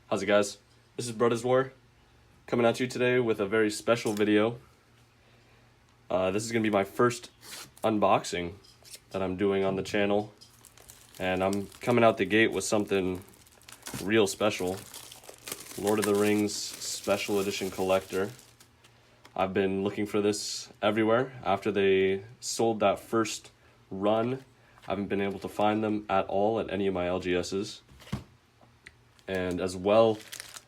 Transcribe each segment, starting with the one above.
How's it, guys? This is Brothers War coming at you today with a very special video. This is going to be my first unboxing that I'm doing on the channel, and I'm coming out the gate with something real special. Lord of the Rings Special Edition Collector. I've been looking for this everywhere. After they sold that first run, I haven't been able to find them at all at any of my LGSs. And as well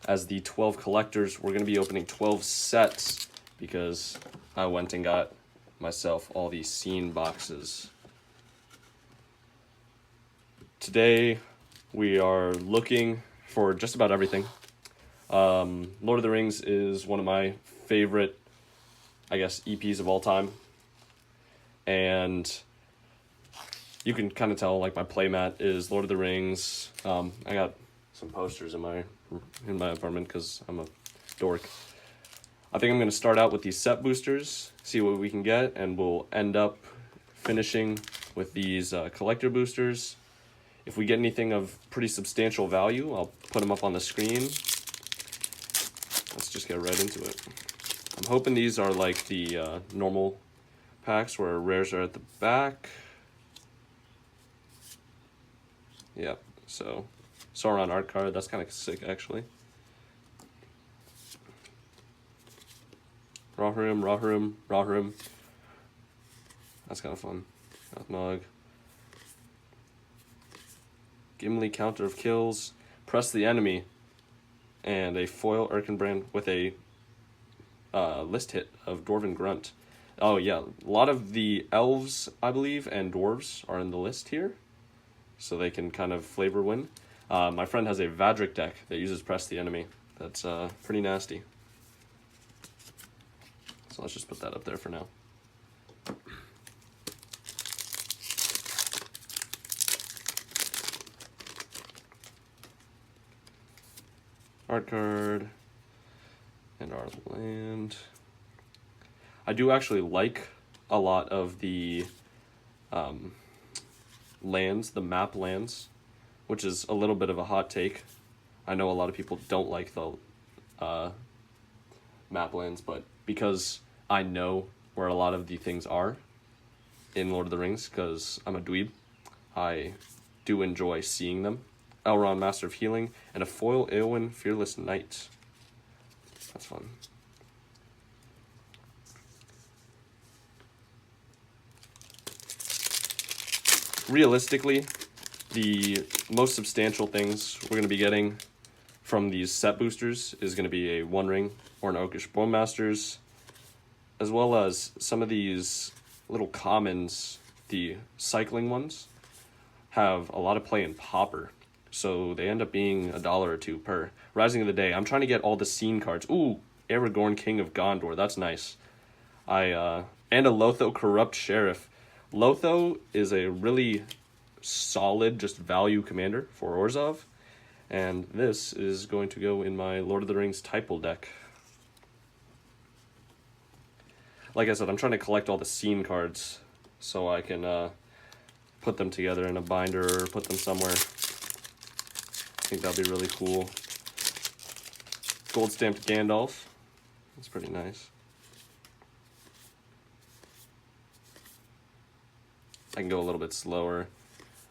as the 12 collectors, we're going to be opening 12 sets because I went and got myself all these scene boxes. Today we are looking for just about everything. Lord of the Rings is one of my favorite, I guess, EPs of all time. And you can kind of tell, like, my playmat is Lord of the Rings. I got some posters in my apartment because I'm a dork. I think I'm going to start out with these set boosters, see what we can get, and we'll end up finishing with these collector boosters. If we get anything of pretty substantial value, I'll put them up on the screen. Let's just get right into it. I'm hoping these are like the normal packs where rares are at the back. Yep, so Sauron art card, that's kind of sick actually. Rohirrim. That's kind of fun. Mug. Gimli, counter of kills. Press the enemy. And a foil Erkenbrand with a list hit of Dwarven Grunt. Oh yeah, a lot of the elves, I believe, and dwarves are in the list here, so they can kind of flavor win. My friend has a Vadric deck that uses Press the Enemy. That's pretty nasty. So let's just put that up there for now. Art card. And our land. I do actually like a lot of the lands, the map lands, which is a little bit of a hot take. I know a lot of people don't like the map lands, but because I know where a lot of the things are in Lord of the Rings, because I'm a dweeb, I do enjoy seeing them. Elrond, Master of Healing, and a foil Eowyn, Fearless Knight. That's fun. Realistically, the most substantial things we're going to be getting from these set boosters is going to be a One Ring or an Oakish Bowmasters, as well as some of these little commons, the cycling ones, have a lot of play in Pauper, so they end up being $1 or $2 per. Rising of the Day, I'm trying to get all the scene cards. Ooh, Aragorn, King of Gondor, that's nice. And a Lotho Corrupt Sheriff. Lotho is a really solid, just value commander for Orzhov, and this is going to go in my Lord of the Rings Typal deck. Like I said, I'm trying to collect all the scene cards so I can put them together in a binder or put them somewhere. I think that'd be really cool. Gold stamped Gandalf. That's pretty nice. I can go a little bit slower.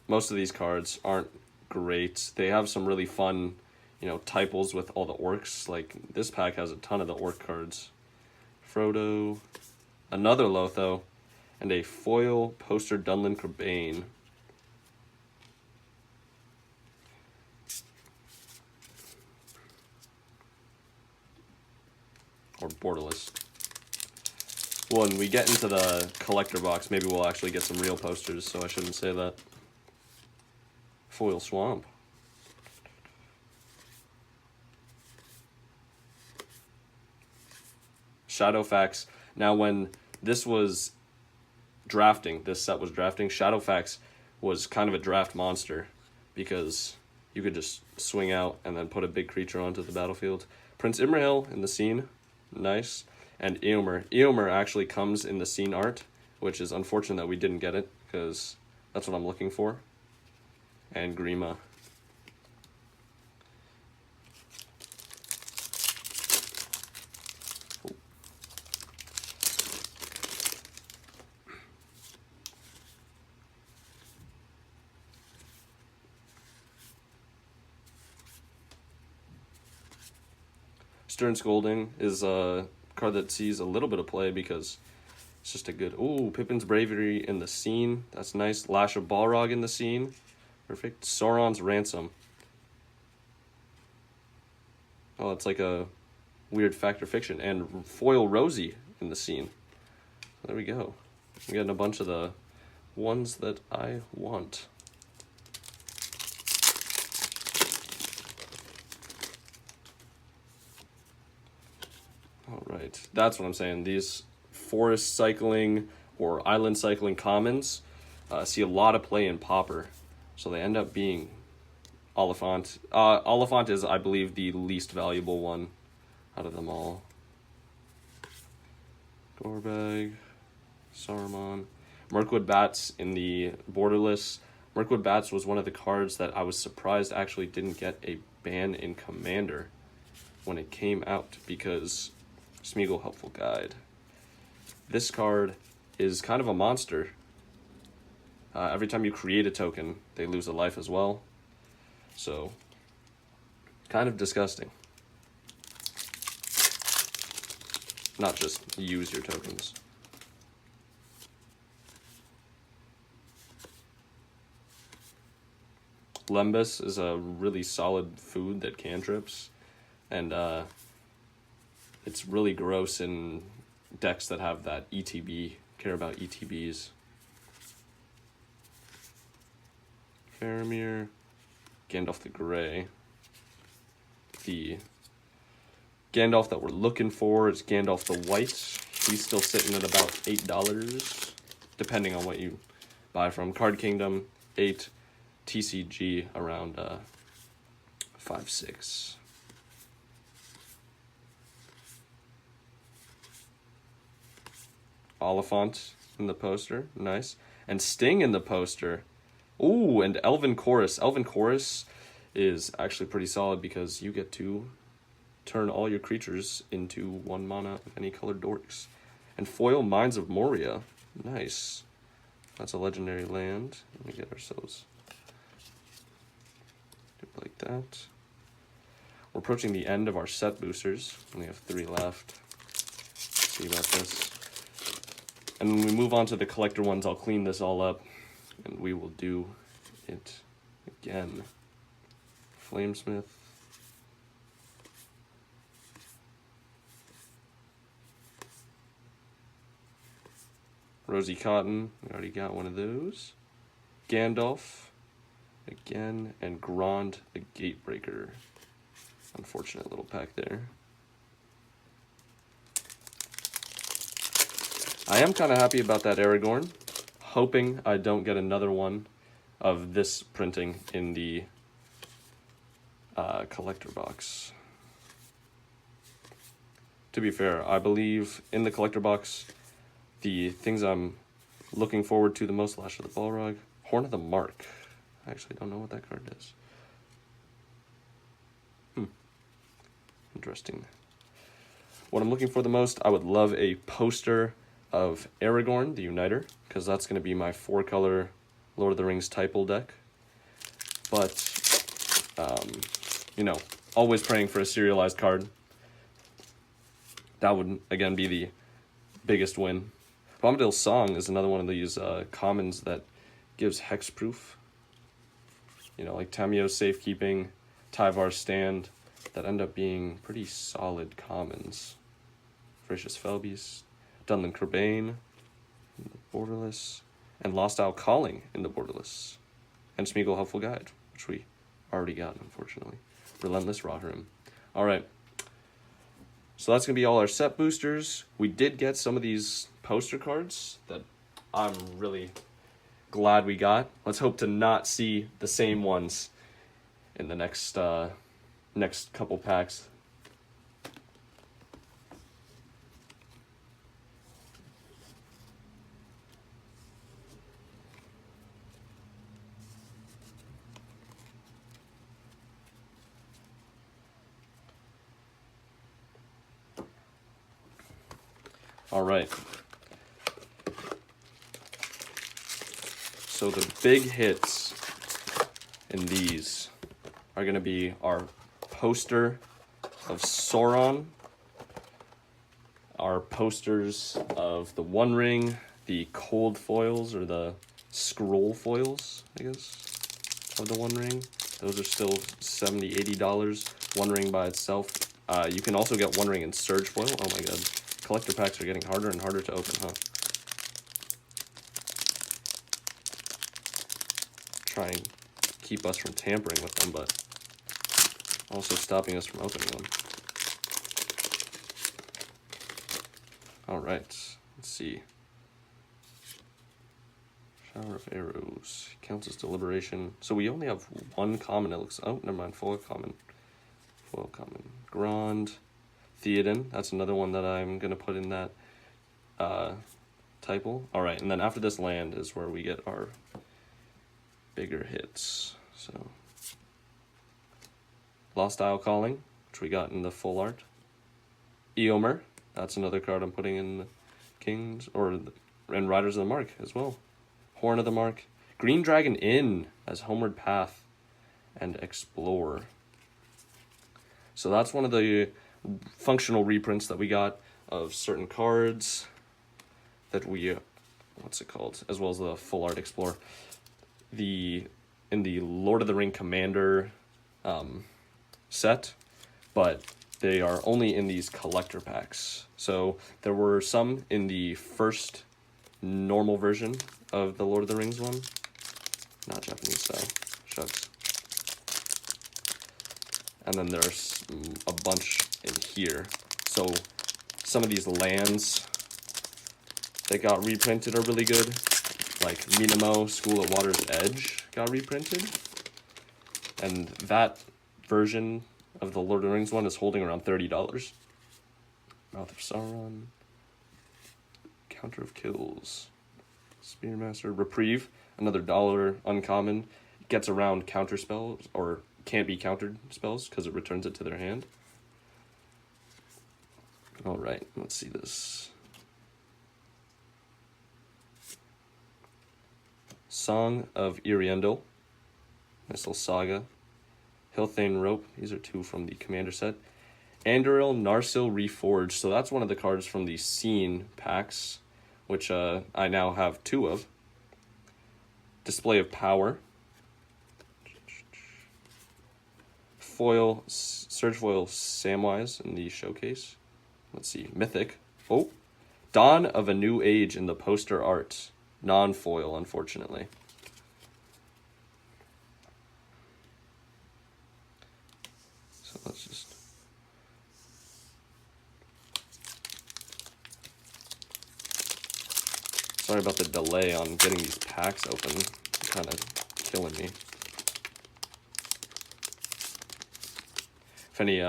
Most of these cards aren't great. They have some really fun, typals with all the orcs. Like, this pack has a ton of the orc cards. Frodo, another Lotho, and a foil poster Dunlin Crebain. Or Borderless. When we get into the collector box, maybe we'll actually get some real posters, so I shouldn't say that. Foil Swamp. Shadowfax. Now, when this was drafting, this set was drafting, Shadowfax was kind of a draft monster because you could just swing out and then put a big creature onto the battlefield. Prince Imrahil in the scene. Nice. And Eomer. Eomer actually comes in the scene art, which is unfortunate that we didn't get it, because that's what I'm looking for. And Grima. Stern Scolding is a card that sees a little bit of play because it's just a good... Ooh, Pippin's Bravery in the Scene. That's nice. Lash of Balrog in the Scene. Perfect. Sauron's Ransom. Oh, it's like a weird fact or fiction. And Foil Rosie in the Scene. There we go. I'm getting a bunch of the ones that I want. All right, that's what I'm saying. These forest cycling or island cycling commons see a lot of play in Pauper, so they end up being Oliphant. Oliphant is, I believe, the least valuable one out of them all. Gorbag, Saruman, Mirkwood Bats in the borderless. Mirkwood Bats was one of the cards that I was surprised actually didn't get a ban in Commander when it came out, because Smeagol Helpful Guide. This card is kind of a monster. Every time you create a token, they lose a life as well. So, kind of disgusting. Not just use your tokens. Lembas is a really solid food that cantrips, and it's really gross in decks that have that ETB, care about ETBs. Faramir, Gandalf the Grey. The Gandalf that we're looking for is Gandalf the White. He's still sitting at about $8, depending on what you buy from. Card Kingdom, 8. TCG around 5-6. Oliphant in the poster, nice. And Sting in the poster. Ooh, and Elven Chorus. Elven Chorus is actually pretty solid because you get to turn all your creatures into 1 mana of any colored dorks. And Foil Mines of Moria, nice. That's a legendary land. Let me get ourselves like that. We're approaching the end of our set boosters. We have 3 left. Let's see about this. And when we move on to the collector ones, I'll clean this all up and we will do it again. Flamesmith. Rosie Cotton, we already got one of those. Gandalf. Again, and Grond the Gatebreaker. Unfortunate little pack there. I am kind of happy about that Aragorn. Hoping I don't get another one of this printing in the collector box. To be fair, I believe in the collector box, the things I'm looking forward to the most: Lash of the Balrog, Horn of the Mark. I actually don't know what that card is. Interesting. What I'm looking for the most, I would love a poster of Aragorn, the Uniter, because that's going to be my 4-color Lord of the Rings Typal deck. But, you know, always praying for a serialized card. That would, again, be the biggest win. Bombadil's Song is another one of these commons that gives hexproof. You know, like Tamio's Safekeeping, Tyvar's Stand, that end up being pretty solid commons. Voracious Felbeast, Dunlin Corbane in the borderless, and Lost Isle Calling in the borderless, and Smeagol Helpful Guide, which we already got, unfortunately. Relentless Rohirrim. All right, so that's going to be all our set boosters. We did get some of these poster cards that I'm really glad we got. Let's hope to not see the same ones in the next couple packs. All right. So the big hits in these are going to be our poster of Sauron, our posters of the One Ring, the cold foils, or the scroll foils, I guess, of the One Ring. Those are still $70, $80. One Ring by itself. You can also get One Ring in Surge foil. Oh my god. Collector packs are getting harder and harder to open, huh? Try and keep us from tampering with them, but also stopping us from opening them. Alright, let's see. Shower of Arrows. Counts as deliberation. So we only have one common, it looks. Oh, never mind. Foil common. Foil common. Grand. Theoden. That's another one that I'm going to put in that typo. Alright, and then after this land is where we get our bigger hits. So, Lost Isle Calling, which we got in the full art. Eomer. That's another card I'm putting in the Kings, or in Riders of the Mark as well. Horn of the Mark. Green Dragon Inn as Homeward Path and Explorer. So that's one of the functional reprints that we got of certain cards that we, what's it called, as well as the full art Explorer. In the Lord of the Ring Commander set, but they are only in these collector packs. So there were some in the first normal version of the Lord of the Rings one. Not Japanese style. Shucks. And then there's a bunch in here. So some of these lands that got reprinted are really good. Like Minamo, School at Water's Edge got reprinted. And that version of the Lord of the Rings one is holding around $30. Mouth of Sauron. Counter of Kills. Spearmaster. Reprieve, another $1 uncommon. Gets around counter spells, or can't be countered spells, because it returns it to their hand. Alright, let's see this. Song of Iriendel. Nice little saga. Hilthane Rope. These are two from the Commander set. Anduril Narsil Reforged. So that's one of the cards from the Scene packs, which I now have 2 of. Display of Power. Foil, Surge Foil Samwise in the showcase. Let's see, Mythic. Oh, Dawn of a New Age in the poster art. Non-foil, unfortunately. So let's just... Sorry about the delay on getting these packs open. It's kind of killing me. If any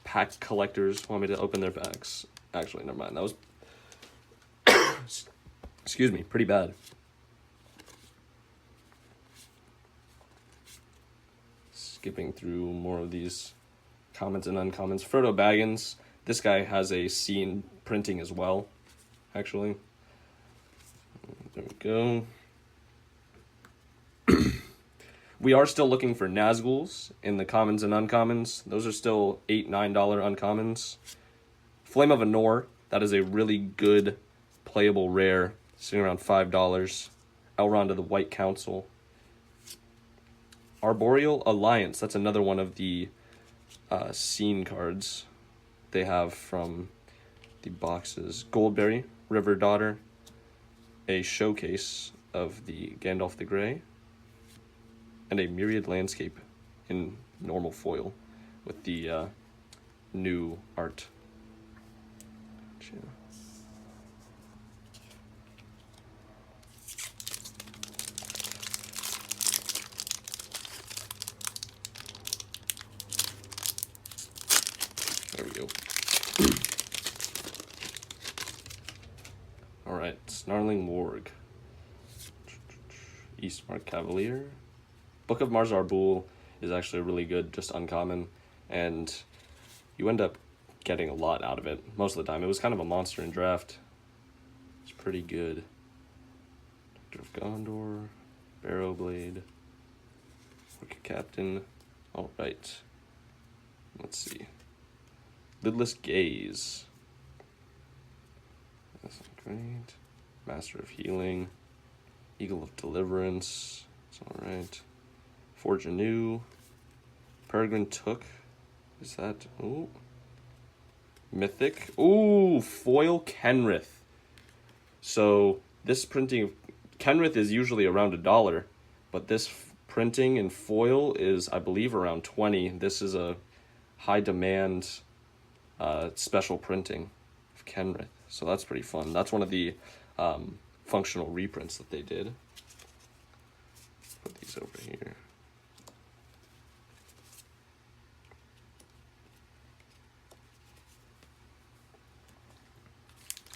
pack collectors want me to open their packs... Actually, never mind. That was... Excuse me, pretty bad. Skipping through more of these commons and uncommons. Frodo Baggins. This guy has a scene printing as well, actually. There we go. We are still looking for Nazguls in the commons and uncommons. Those are still $8, $9 uncommons. Flame of Anor. That is a really good playable rare, sitting around $5. Elrond of the White Council. Arboreal Alliance. That's another one of the scene cards they have from the boxes. Goldberry, River Daughter. A showcase of the Gandalf the Grey. And a Myriad Landscape in normal foil with the new art. Gotcha. There we go. Alright, Snarling Warg. Eastmark Cavalier. Book of Mars Arbul is actually really good, just uncommon, and you end up getting a lot out of it most of the time. It was kind of a monster in draft. It's pretty good. Doctor of Gondor, Barrowblade, Orca Captain. Alright. Let's see. Lidless Gaze. That's great. Master of Healing. Eagle of Deliverance. It's alright. Forge Anew. Peregrine Took. Is that... Ooh. Mythic. Ooh, foil Kenrith. So this printing... Kenrith is usually around $1, but this printing in foil is, I believe, around 20. This is a high demand special printing of Kenrith. So that's pretty fun. That's one of the functional reprints that they did. Put these over here.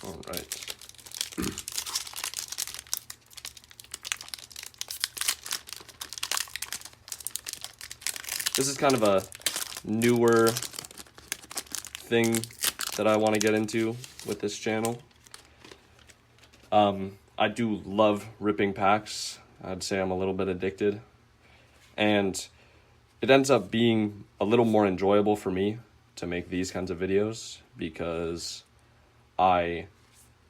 All right. This is kind of a newer thing that I want to get into with this channel. I do love ripping packs. I'd say I'm a little bit addicted. And it ends up being a little more enjoyable for me to make these kinds of videos because I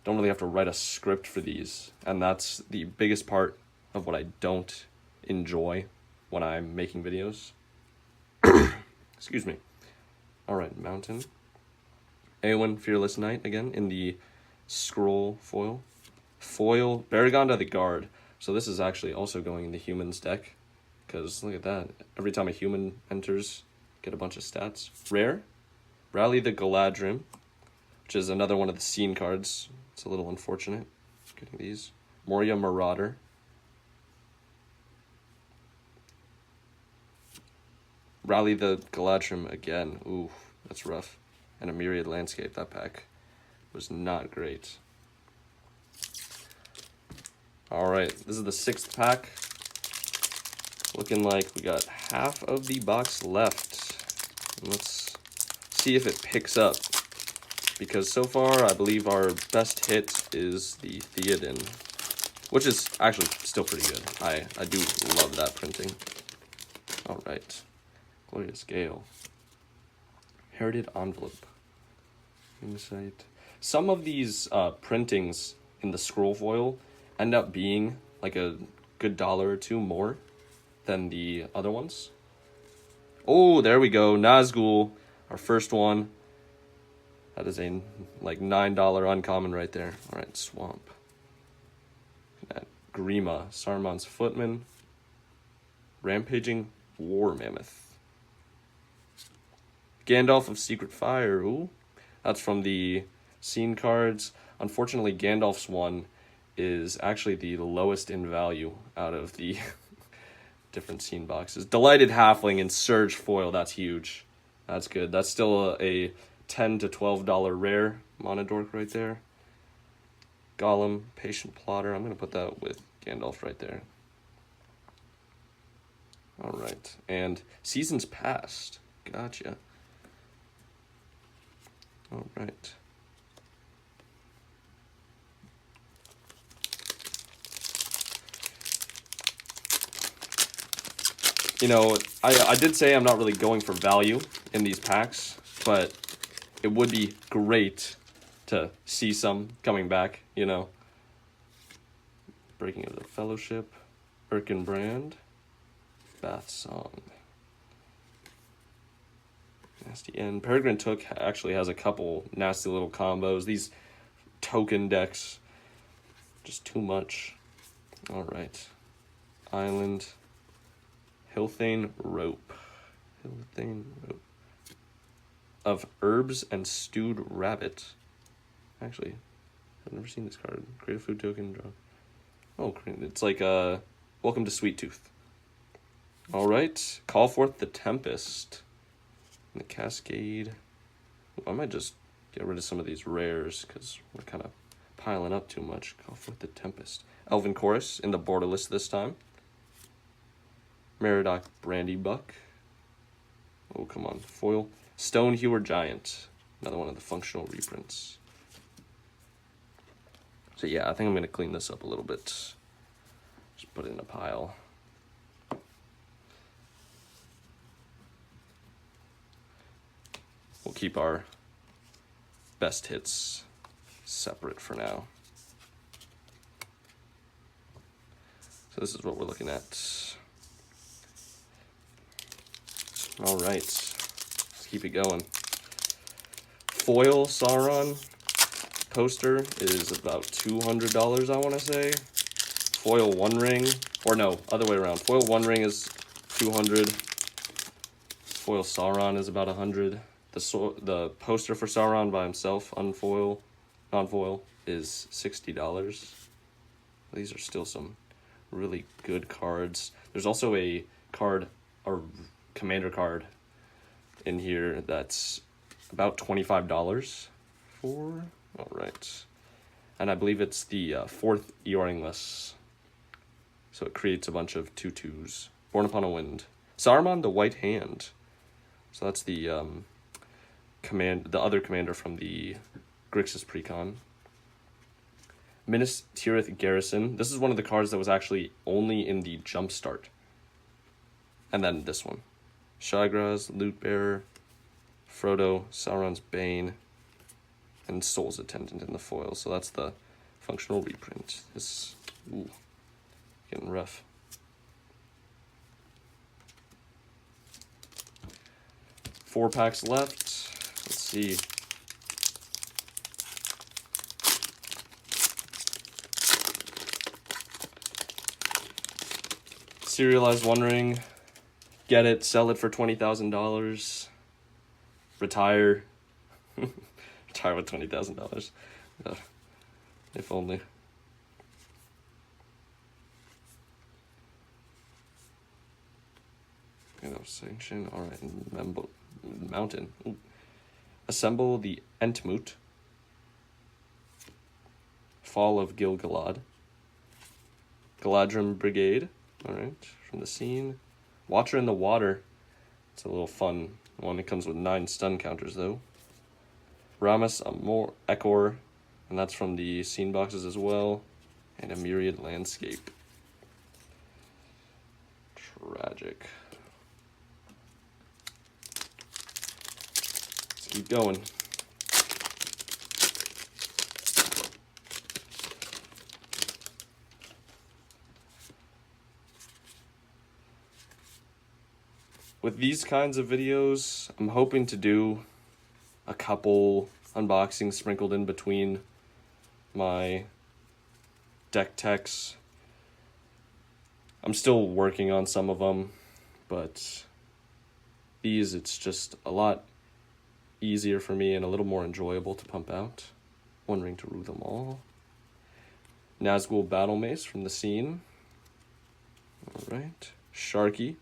don't really have to write a script for these. And that's the biggest part of what I don't enjoy when I'm making videos. Excuse me. Alright, Mountain. Eowyn, Fearless Knight, again, in the scroll foil. Foil, Baragonda the Guard. So this is actually also going in the humans deck. Because, look at that. Every time a human enters, get a bunch of stats. Rare. Rally the Galadrim, which is another one of the scene cards. It's a little unfortunate getting these. Moria Marauder. Rally the Galadrim again. Ooh, that's rough. And a Myriad Landscape. That pack was not great. Alright, this is the 6th pack. Looking like we got half of the box left. Let's see if it picks up. Because so far, I believe our best hit is the Theoden. Which is actually still pretty good. I do love that printing. Alright. Glorious Gale. Herited Envelope. Insight. Some of these printings in the scroll foil end up being like a good $1 or $2 more than the other ones. Oh, there we go. Nazgul, our first one. That is a like $9 uncommon right there. All right, Swamp. Grima, Saruman's Footman. Rampaging War Mammoth. Gandalf of Secret Fire. Ooh, that's from the scene cards. Unfortunately, Gandalf's one is actually the lowest in value out of the different scene boxes. Delighted Halfling in Surge foil. That's huge. That's good. That's still a $10 to $12 rare Monodork right there. Gollum, Patient Plotter. I'm going to put that with Gandalf right there. All right. And Seasons Past. Gotcha. All right. You know, I did say I'm not really going for value in these packs, but it would be great to see some coming back, you know. Breaking of the Fellowship, Erkenbrand, Bath Song. Nasty End. Peregrine Took actually has a couple nasty little combos. These token decks, just too much. All right. Island. Hilthane Rope. Hilthane Rope. Of Herbs and Stewed Rabbit. Actually, I've never seen this card. Create a food token, draw. Oh, it's like Welcome to Sweet Tooth. All right. Call Forth the Tempest. And the Cascade. I might just get rid of some of these rares because we're kind of piling up too much. Call Forth the Tempest. Elven Chorus in the borderless this time. Meriadoc Brandybuck. Oh, come on. Foil. Stonehewer Giant. Another one of the functional reprints. So yeah, I think I'm going to clean this up a little bit. Just put it in a pile. We'll keep our best hits separate for now. So this is what we're looking at. All right, let's keep it going. Foil Sauron poster is about $200, I want to say. Foil One Ring, or no, other way around. Foil One Ring is $200. Foil Sauron is about $100. The poster for Sauron by himself, non-foil, is $60. These are still some really good cards. There's also a commander card in here that's about $25 for. All right, and I believe it's the 4th Earringless. So it creates a bunch of 2/2s. Born Upon a Wind. Saruman the White Hand. So that's the other commander from the Grixis Precon. Minas Tirith Garrison. This is one of the cards that was actually only in the Jumpstart. And then this one. Shagraz, Loot Bearer, Frodo, Sauron's Bane, and Soul's Attendant in the foil. So that's the functional reprint. This, ooh, getting rough. Four packs left. Let's see. Serialized One Ring. Get it, sell it for $20,000. Retire. Retire with $20,000. If only. Sanction. All right. Mountain. Ooh. Assemble the Entmoot. Fall of Gil-galad. Galadrim Brigade. All right. From the scene. Watcher in the Water. It's a little fun one. It comes with 9 stun counters, though. Ramus Ekor. And that's from the scene boxes as well. And a Myriad Landscape. Tragic. Let's keep going. With these kinds of videos, I'm hoping to do a couple unboxings sprinkled in between my deck techs. I'm still working on some of them, but these, it's just a lot easier for me and a little more enjoyable to pump out. One Ring to rule them all. Nazgul Battle Mace from the scene. Alright. Sharky.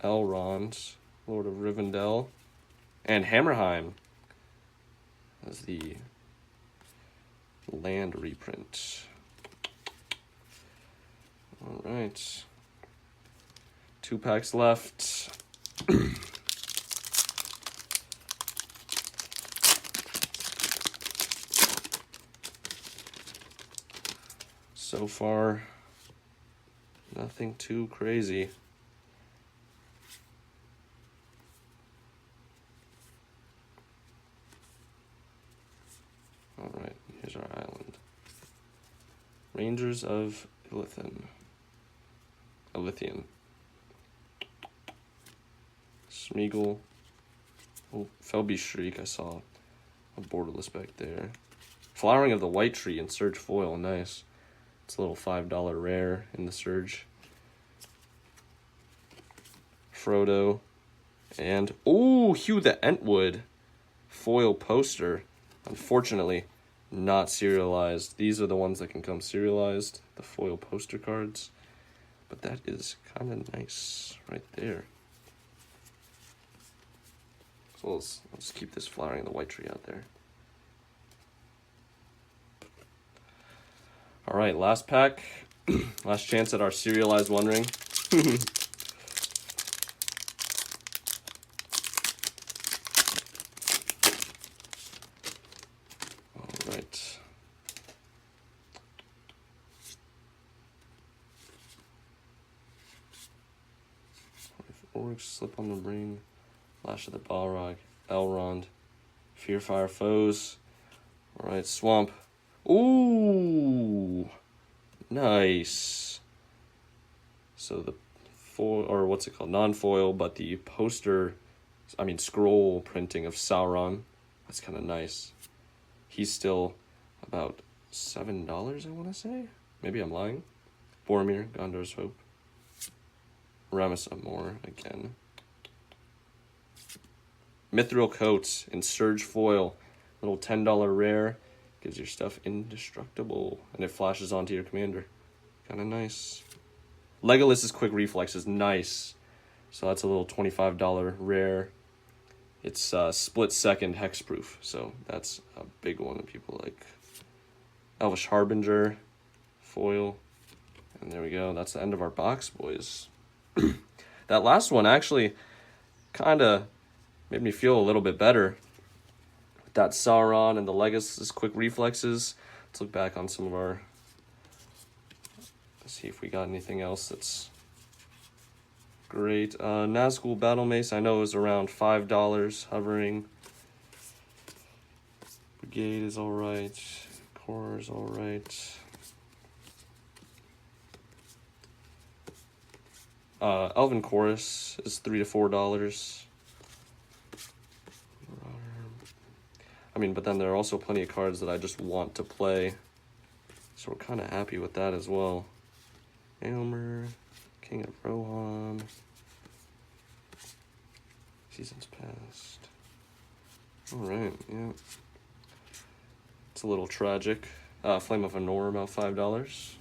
Elrond, Lord of Rivendell. And Hammerheim as the land reprint. Alright. 2 packs left. So far, nothing too crazy. Alright, here's our island. Rangers of Elythian. Smeagol. Oh, Felby Shriek, I saw a borderless back there. Flowering of the White Tree in Surge Foil, nice. It's a little $5 rare in the Surge. Frodo. And, ooh, Hugh the Entwood foil poster. Unfortunately, not serialized. These are the ones that can come serialized, the foil poster cards. But that is kind of nice right there. So let's keep this Flowering the White Tree out there. All right, last pack. Last chance at our serialized One Ring. All right. Orcs, Slip on the Ring, Lash of the Balrog, Elrond, Fear Fire Foes. All right, Swamp. Ooh, nice. So the foil, or what's it called? Non-foil, but the poster, scroll printing of Sauron. That's kind of nice. He's still about $7, I want to say. Maybe I'm lying. Boromir, Gondor's Hope. Ramus Amor again. Mithril Coat in Surge Foil. Little $10 rare. Gives your stuff indestructible. And it flashes onto your commander. Kind of nice. Legolas's Quick Reflex is nice. So that's a little $25 rare. It's split second hexproof. So that's a big one that people like. Elvish Harbinger. Foil. And there we go. That's the end of our box, boys. That last one actually kind of made me feel a little bit better. With that Sauron and the Legolas's Quick Reflexes. Let's look back on some of our... Let's see if we got anything else that's great. Nazgul Battle Mace, I know is around $5 hovering. Brigade is alright. Core is alright. Elven Chorus is $3 to $4. But then there are also plenty of cards that I just want to play. So we're kind of happy with that as well. Aylmer, King of Rohan. Seasons Past. Alright, yeah. It's a little tragic. Flame of Anor, about $5.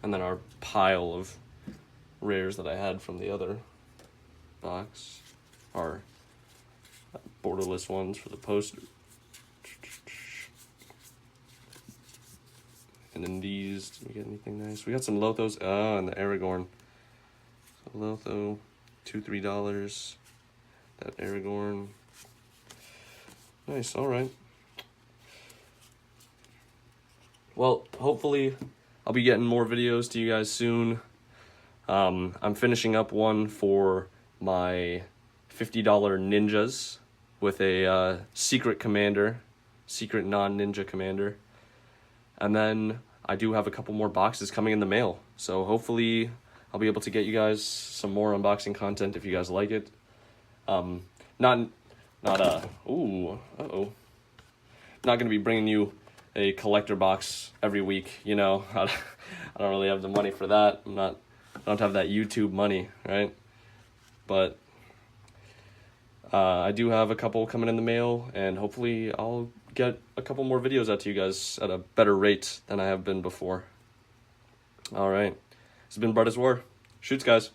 And then our pile of rares that I had from the other box are borderless ones for the poster. And then these, did we get anything nice? We got some Lothos, and the Aragorn. So Lotho, $2-3. That Aragorn. Nice, alright. Well, hopefully I'll be getting more videos to you guys soon. I'm finishing up one for my $50 ninjas with a secret commander, secret non-ninja commander. And then I do have a couple more boxes coming in the mail. So hopefully I'll be able to get you guys some more unboxing content if you guys like it. Not gonna be bringing you a collector box every week, you know. I don't really have the money for that. I don't have that YouTube money, right? But I do have a couple coming in the mail, and hopefully I'll get a couple more videos out to you guys at a better rate than I have been before. All right. This has been Brothers War. Shoots, guys.